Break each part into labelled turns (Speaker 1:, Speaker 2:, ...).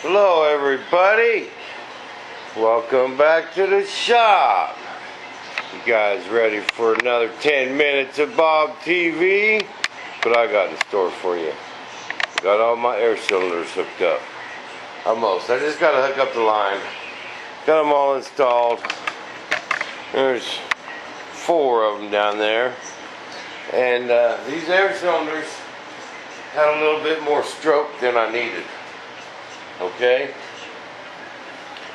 Speaker 1: Hello everybody, welcome back to the shop. You guys ready for another 10 minutes of Bob TV? But I got in store for you. Got all my air cylinders hooked up. Almost, I just gotta hook up the line. Got them all installed. There's 4 of them down there. And these air cylinders had a little bit more stroke than I needed. Okay?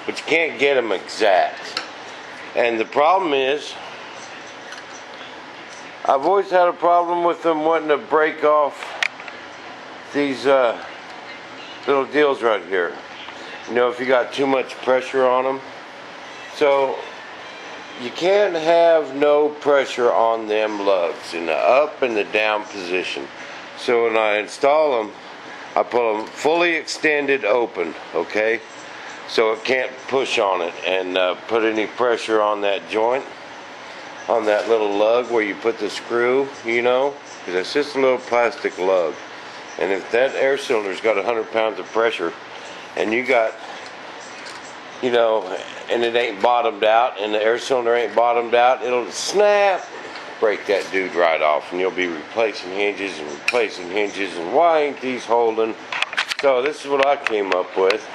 Speaker 1: But you can't get them exact. And the problem is, I've always had a problem with them wanting to break off these little deals right here. You know, if you got too much pressure on them. So, you can't have no pressure on them lugs in the up and the down position. So when I install them, I put them fully extended open, okay? So it can't push on it and put any pressure on that joint, on that little lug where you put the screw, you know? Because it's just a little plastic lug. And if that air cylinder's got 100 pounds of pressure and you got, you know, and it ain't bottomed out and the air cylinder ain't bottomed out, it'll snap, break that dude right off, and you'll be replacing hinges and why ain't these holding? So this is what I came up with.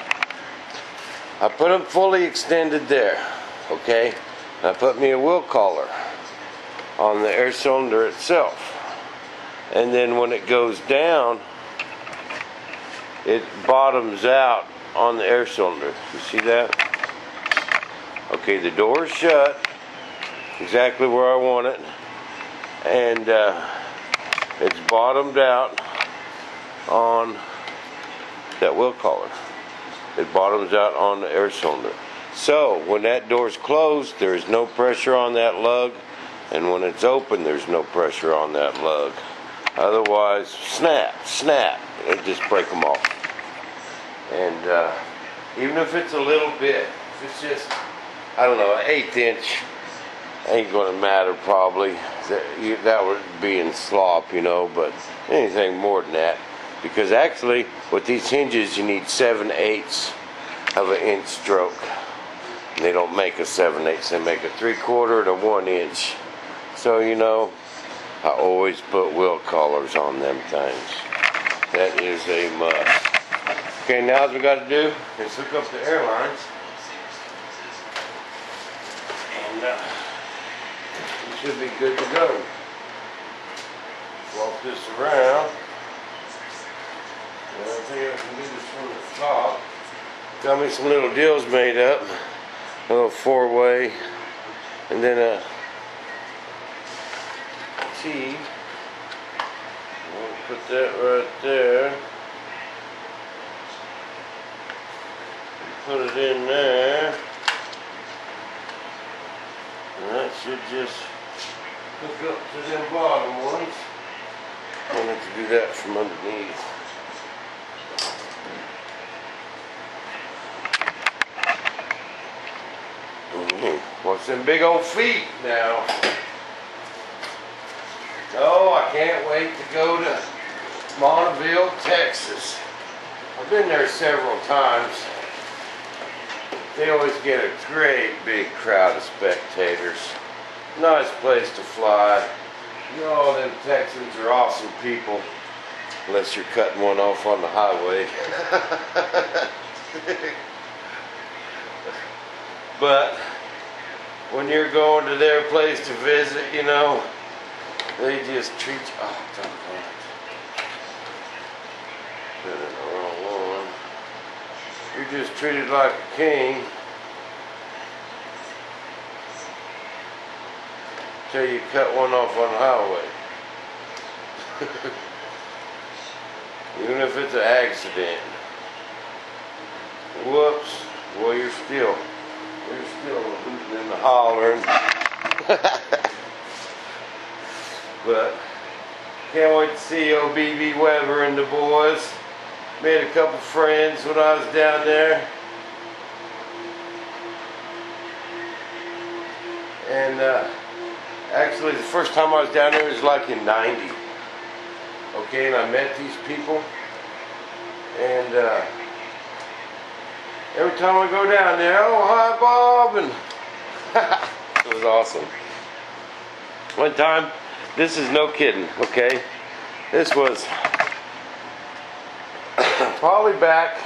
Speaker 1: I put them fully extended there, okay? And I put me a wheel collar on the air cylinder itself, and then when it goes down, it bottoms out on the air cylinder. You see that? Okay, the door is shut exactly where I want it, and it's bottomed out on that wheel collar. It bottoms out on the air cylinder. So when that door's closed, there's no pressure on that lug, and when it's open, there's no pressure on that lug. Otherwise, snap, it just break them off. And even if it's a little bit, if it's just, I don't know, an 1/8 inch, ain't gonna matter probably. That would be in slop, you know, but anything more than that. Because actually, with these hinges, you need 7/8 of an inch stroke. And they don't make a 7/8, they make a 3/4 to 1 inch. So, you know, I always put wheel collars on them things. That is a must. Okay, now what we got to do is hook up the air lines. And we should be good to go. Walk this around. And I think I can do this from the top. Got me some little deals made up. A little 4-way. And then a T. We'll put that right there. Put it in there. And that should just hook up to them bottom ones. I want to do that from underneath. What's them big old feet now? Oh, I can't wait to go to Monteville, Texas. I've been there several times. They always get a great big crowd of spectators. Nice place to fly. You know, all them Texans are awesome people. Unless you're cutting one off on the highway. But when you're going to their place to visit, you know, they just treat you. Oh, don't go. Put in the wrong one. You're just treated like a king till you cut one off on the highway. Even if it's an accident. Whoops. Well, you're still hooting and hollering. But can't wait to see old BB Weber and the boys. Made a couple friends when I was down there. And actually the first time I was down there was like in '90. Okay, and I met these people. And Every time I go down there, oh hi Bob, and it was awesome. One time, this is no kidding, okay? This was probably back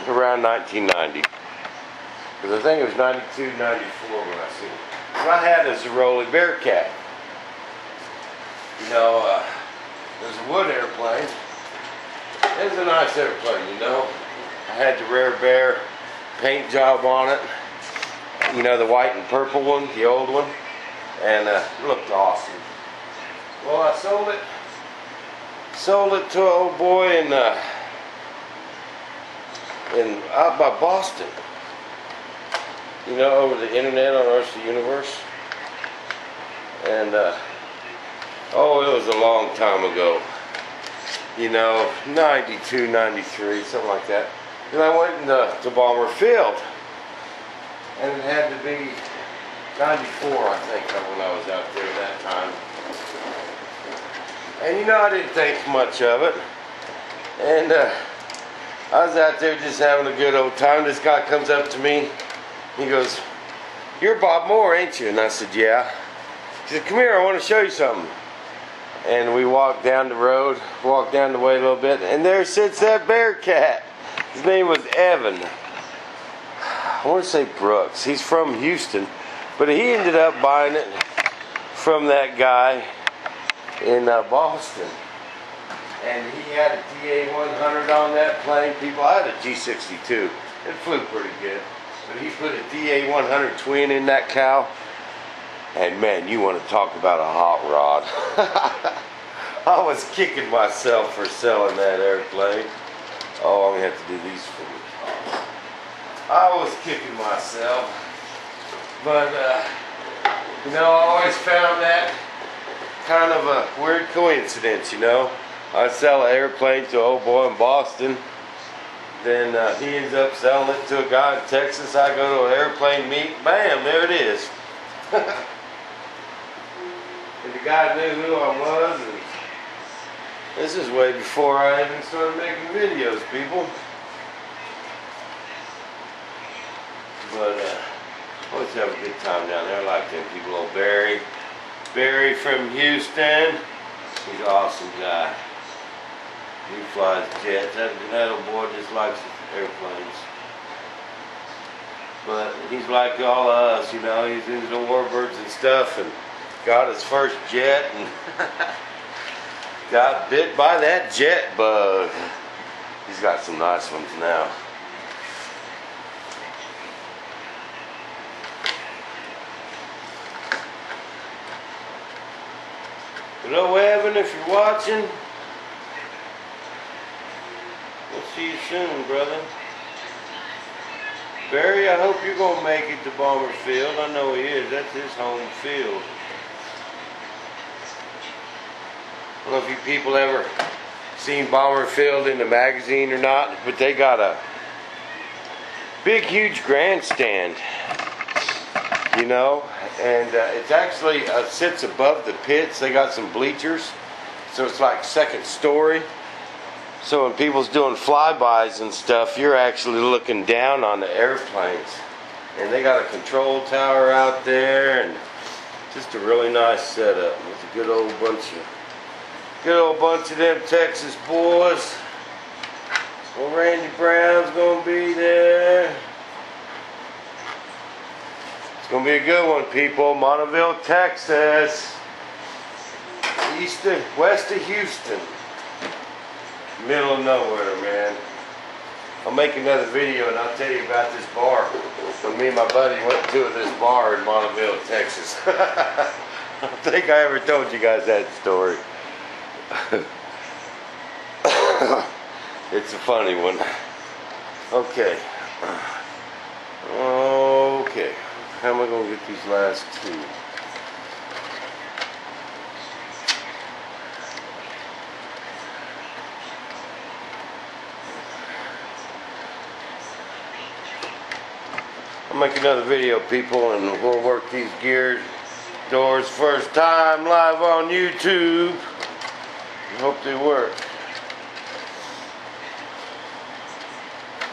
Speaker 1: around 1990. Because I think it was 92, 94 when I seen it. What I had is a Rolly Bearcat. You know, it was a wood airplane. It was a nice airplane, you know. I had the Rare Bear paint job on it. You know, the white and purple one, the old one. And it looked awesome. Well, I sold it to an old boy in out by Boston. You know, over the internet on Earth the Universe. And oh, it was a long time ago. You know, 92, 93, something like that. And I went to Balmer Field. And it had to be 94, I think, when I was out there at that time. And you know, I didn't think much of it. And I was out there just having a good old time. This guy comes up to me. He goes, "You're Bob Moore, ain't you?" And I said, "Yeah." He said, "Come here, I want to show you something." And we walked down the road, walked down the way a little bit, and there sits that Bearcat. His name was Evan. I want to say Brooks. He's from Houston, but he ended up buying it from that guy in Boston. And he had a DA-100 on that plane. People, I had a G-62. It flew pretty good. But he put a DA-100 twin in that cow. And man, you want to talk about a hot rod. I was kicking myself for selling that airplane. Oh, I'm going to have to do these for me. I was kicking myself. But, you know, I always found that kind of a weird coincidence, you know. I sell an airplane to an old boy in Boston. Then he ends up selling it to a guy in Texas. I go to an airplane meet. Bam, there it is. And the guy knew who I was. And this is way before I even started making videos, people. But always have a good time down there. I like them people. Old Barry. Barry from Houston. He's an awesome guy. He flies jets. That old boy just likes airplanes. But he's like all of us, you know. He's into the warbirds and stuff, and got his first jet, and got bit by that jet bug. He's got some nice ones now. Hello, Evan, if you're watching. We'll see you soon, brother. Barry, I hope you're going to make it to Balmer Field. I know he is. That's his home field. I don't know if you people ever seen Balmer Field in the magazine or not, but they got a big, huge grandstand, you know, and it's actually sits above the pits. They got some bleachers, so it's like second story. So when people's doing flybys and stuff, you're actually looking down on the airplanes. And they got a control tower out there, and just a really nice setup. It's a good old bunch of them Texas boys. Well, Randy Brown's gonna be there. It's gonna be a good one, people. Monteville, Texas. West of Houston. Middle of nowhere, man. I'll make another video and I'll tell you about this bar. When me and my buddy went to this bar in Monteville, Texas. I don't think I ever told you guys that story. It's a funny one. Okay. Okay. How am I going to get these last two? I'll make another video, people, and we'll work these gear doors first time live on YouTube. I hope they work.